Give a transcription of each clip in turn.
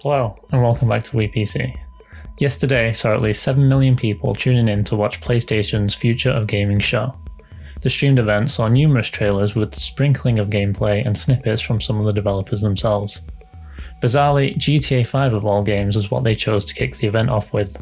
Hello, and welcome back to WePC. Yesterday saw at least 7 million people tuning in to watch PlayStation's Future of Gaming show. The streamed event saw numerous trailers with a sprinkling of gameplay and snippets from some of the developers themselves. Bizarrely, GTA 5 of all games was what they chose to kick the event off with.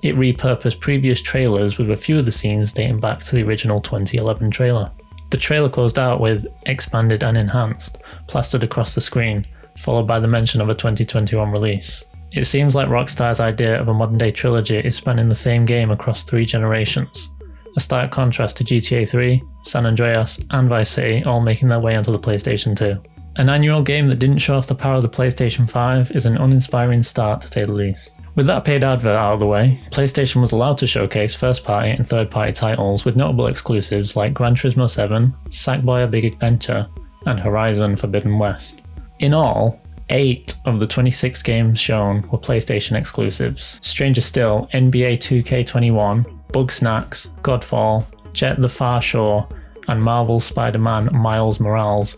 It repurposed previous trailers with a few of the scenes dating back to the original 2011 trailer. The trailer closed out with "expanded and enhanced" plastered across the screen, followed by the mention of a 2021 release. It seems like Rockstar's idea of a modern-day trilogy is spanning the same game across 3 generations, a stark contrast to GTA 3, San Andreas, and Vice City all making their way onto the PlayStation 2. A 9-year-old game that didn't show off the power of the PlayStation 5 is an uninspiring start to say the least. With that paid advert out of the way, PlayStation was allowed to showcase first-party and third-party titles with notable exclusives like Gran Turismo 7, Sackboy: A Big Adventure, and Horizon Forbidden West. In all, 8 of the 26 games shown were PlayStation exclusives. Stranger still, NBA 2K21, Bugsnax, Godfall, Jet the Far Shore, and Marvel's Spider-Man Miles Morales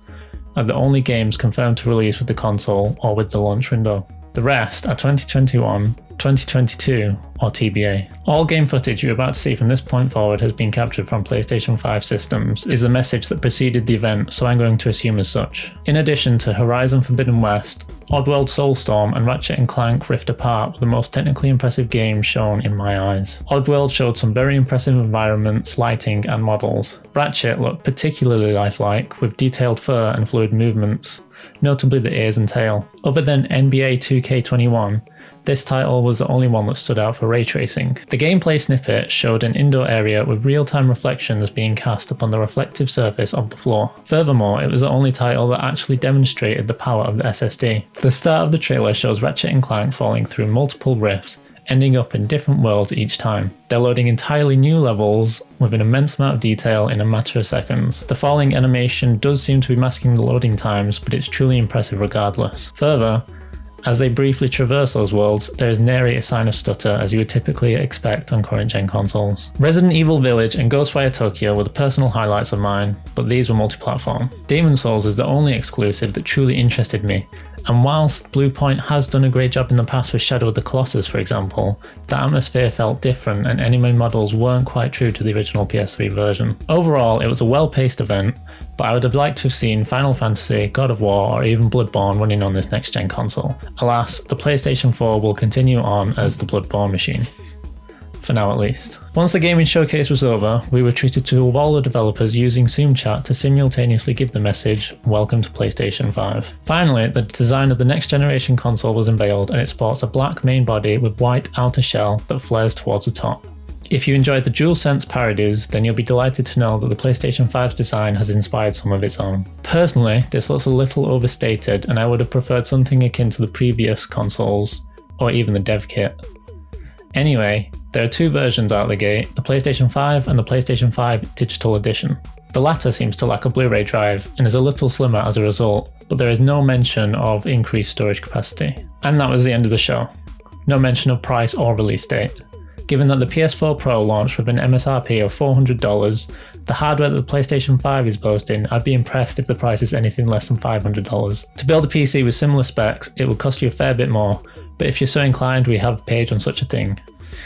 are the only games confirmed to release with the console or with the launch window. The rest are 2021, 2022, or TBA. All game footage you're about to see from this point forward has been captured from PlayStation 5 systems, is the message that preceded the event, so I'm going to assume as such. In addition to Horizon Forbidden West, Oddworld Soulstorm and Ratchet & Clank Rift Apart were the most technically impressive games shown in my eyes. Oddworld showed some very impressive environments, lighting, and models. Ratchet looked particularly lifelike, with detailed fur and fluid movements, notably the ears and tail. Other than NBA 2K21, this title was the only one that stood out for ray tracing. The gameplay snippet showed an indoor area with real-time reflections being cast upon the reflective surface of the floor. Furthermore, it was the only title that actually demonstrated the power of the SSD. The start of the trailer shows Ratchet & Clank falling through multiple rifts, ending up in different worlds each time. They're loading entirely new levels with an immense amount of detail in a matter of seconds. The falling animation does seem to be masking the loading times, but it's truly impressive regardless. Further, as they briefly traverse those worlds, there is nary a sign of stutter as you would typically expect on current-gen consoles. Resident Evil Village and Ghostwire Tokyo were the personal highlights of mine, but these were multi-platform. Demon's Souls is the only exclusive that truly interested me, and whilst Bluepoint has done a great job in the past with Shadow of the Colossus for example, the atmosphere felt different and enemy models weren't quite true to the original PS3 version. Overall, it was a well-paced event, but I would have liked to have seen Final Fantasy, God of War, or even Bloodborne running on this next-gen console. Alas, the PlayStation 4 will continue on as the Bloodborne machine. For now at least. Once the gaming showcase was over, we were treated to all the developers using Zoom chat to simultaneously give the message, "Welcome to PlayStation 5. Finally, the design of the next generation console was unveiled and it sports a black main body with white outer shell that flares towards the top. If you enjoyed the DualSense parodies, then you'll be delighted to know that the PlayStation 5's design has inspired some of its own. Personally, this looks a little overstated and I would have preferred something akin to the previous consoles, or even the dev kit. Anyway, there are 2 versions out of the gate, the PlayStation 5 and the PlayStation 5 Digital Edition. The latter seems to lack a Blu-ray drive and is a little slimmer as a result, but there is no mention of increased storage capacity. And that was the end of the show. No mention of price or release date. Given that the PS4 Pro launched with an MSRP of $400, the hardware that the PlayStation 5 is boasting, I'd be impressed if the price is anything less than $500. To build a PC with similar specs, it would cost you a fair bit more, but if you're so inclined, we have a page on such a thing.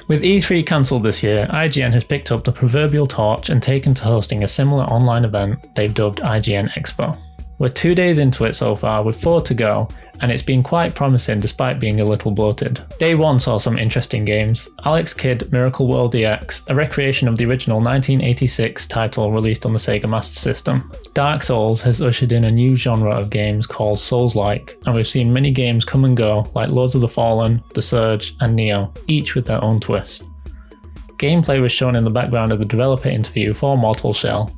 With E3 cancelled this year, IGN has picked up the proverbial torch and taken to hosting a similar online event they've dubbed IGN EXPO. We're 2 days into it so far, with 4 to go, and it's been quite promising despite being a little bloated. Day 1 saw some interesting games. Alex Kidd Miracle World EX, a recreation of the original 1986 title released on the Sega Master System. Dark Souls has ushered in a new genre of games called Souls-like, and we've seen many games come and go like Lords of the Fallen, The Surge, and Neo, each with their own twist. Gameplay was shown in the background of the developer interview for Mortal Shell,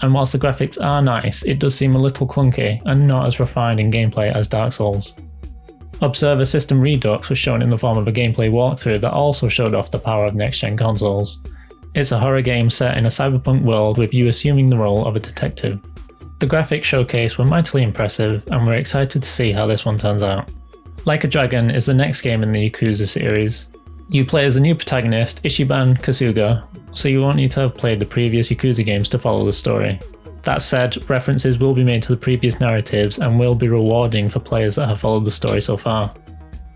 and whilst the graphics are nice, it does seem a little clunky and not as refined in gameplay as Dark Souls. Observer System Redux was shown in the form of a gameplay walkthrough that also showed off the power of next-gen consoles. It's a horror game set in a cyberpunk world with you assuming the role of a detective. The graphics showcase were mightily impressive and we're excited to see how this one turns out. Like a Dragon is the next game in the Yakuza series. You play as the new protagonist, Ichiban Kasuga, so you won't need to have played the previous Yakuza games to follow the story. That said, references will be made to the previous narratives and will be rewarding for players that have followed the story so far.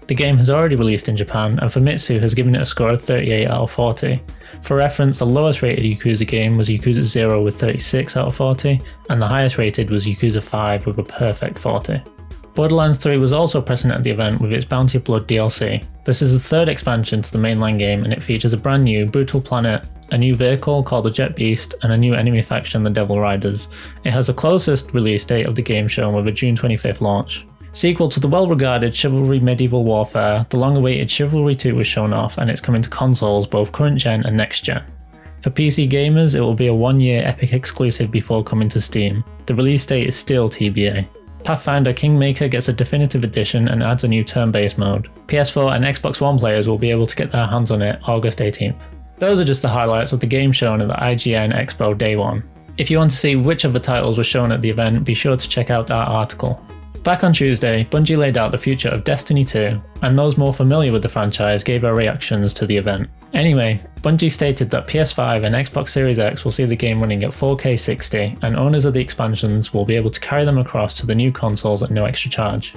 The game has already released in Japan, and Famitsu has given it a score of 38 out of 40. For reference, the lowest rated Yakuza game was Yakuza 0 with 36 out of 40, and the highest rated was Yakuza 5 with a perfect 40. Borderlands 3 was also present at the event with its Bounty of Blood DLC. This is the third expansion to the mainline game, and it features a brand new brutal planet, a new vehicle called the Jet Beast, and a new enemy faction, the Devil Riders. It has the closest release date of the game shown with a June 25th launch. Sequel to the well-regarded Chivalry Medieval Warfare, the long-awaited Chivalry 2 was shown off, and it's coming to consoles both current-gen and next-gen. For PC gamers, it will be a 1-year Epic exclusive before coming to Steam. The release date is still TBA. Pathfinder Kingmaker gets a definitive edition and adds a new turn-based mode. PS4 and Xbox One players will be able to get their hands on it August 18th. Those are just the highlights of the game shown at the IGN Expo Day 1. If you want to see which of the titles were shown at the event, be sure to check out our article. Back on Tuesday, Bungie laid out the future of Destiny 2, and those more familiar with the franchise gave their reactions to the event. Anyway, Bungie stated that PS5 and Xbox Series X will see the game running at 4K 60, and owners of the expansions will be able to carry them across to the new consoles at no extra charge.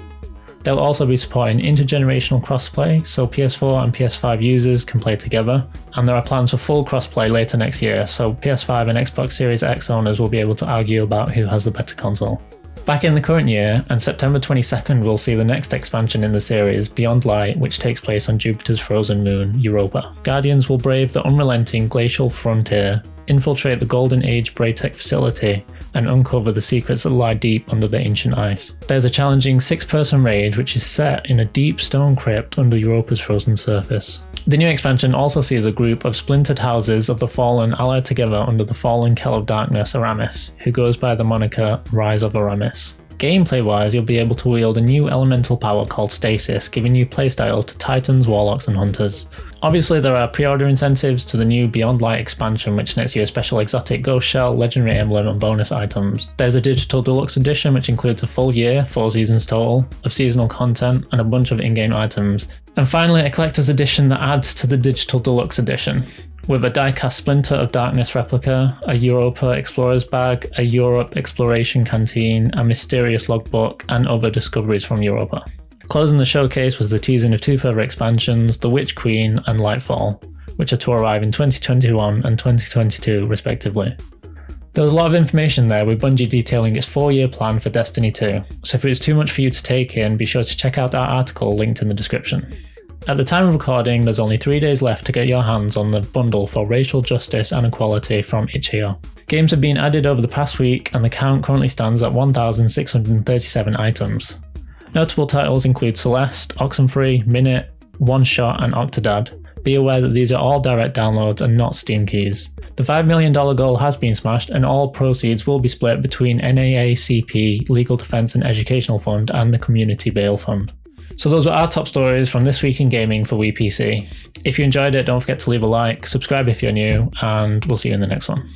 They'll also be supporting intergenerational crossplay, so PS4 and PS5 users can play together, and there are plans for full crossplay later next year, so PS5 and Xbox Series X owners will be able to argue about who has the better console. Back in the current year, and September 22nd will see the next expansion in the series, Beyond Light, which takes place on Jupiter's frozen moon, Europa. Guardians will brave the unrelenting glacial frontier, infiltrate the Golden Age Braytech facility, and uncover the secrets that lie deep under the ancient ice. There's a challenging 6-person raid which is set in a deep stone crypt under Europa's frozen surface. The new expansion also sees a group of splintered houses of the Fallen allied together under the fallen Kell of Darkness, Aramis, who goes by the moniker Rise of Aramis. Gameplay-wise, you'll be able to wield a new elemental power called Stasis, giving you playstyles to Titans, Warlocks and Hunters. Obviously, there are pre-order incentives to the new Beyond Light expansion, which nets you a special exotic ghost shell, legendary emblem and bonus items. There's a digital deluxe edition which includes a full year, 4 seasons total, of seasonal content and a bunch of in-game items. And finally, a collector's edition that adds to the digital deluxe edition, with a die-cast Splinter of Darkness replica, a Europa Explorer's Bag, a Europe Exploration Canteen, a mysterious logbook, and other discoveries from Europa. Closing the showcase was the teasing of 2 further expansions, The Witch Queen and Lightfall, which are to arrive in 2021 and 2022 respectively. There was a lot of information there, with Bungie detailing its 4-year plan for Destiny 2, so if it was too much for you to take in, be sure to check out our article linked in the description. At the time of recording, there's only 3 days left to get your hands on the bundle for Racial Justice and Equality from itch.io. Games have been added over the past week, and the count currently stands at 1,637 items. Notable titles include Celeste, Oxenfree, Minute, One Shot and Octodad. Be aware that these are all direct downloads and not Steam keys. The $5 million goal has been smashed, and all proceeds will be split between NAACP, Legal Defense and Educational Fund, and the Community Bail Fund. So those were our top stories from this week in gaming for WePC. If you enjoyed it, don't forget to leave a like, subscribe if you're new, and we'll see you in the next one.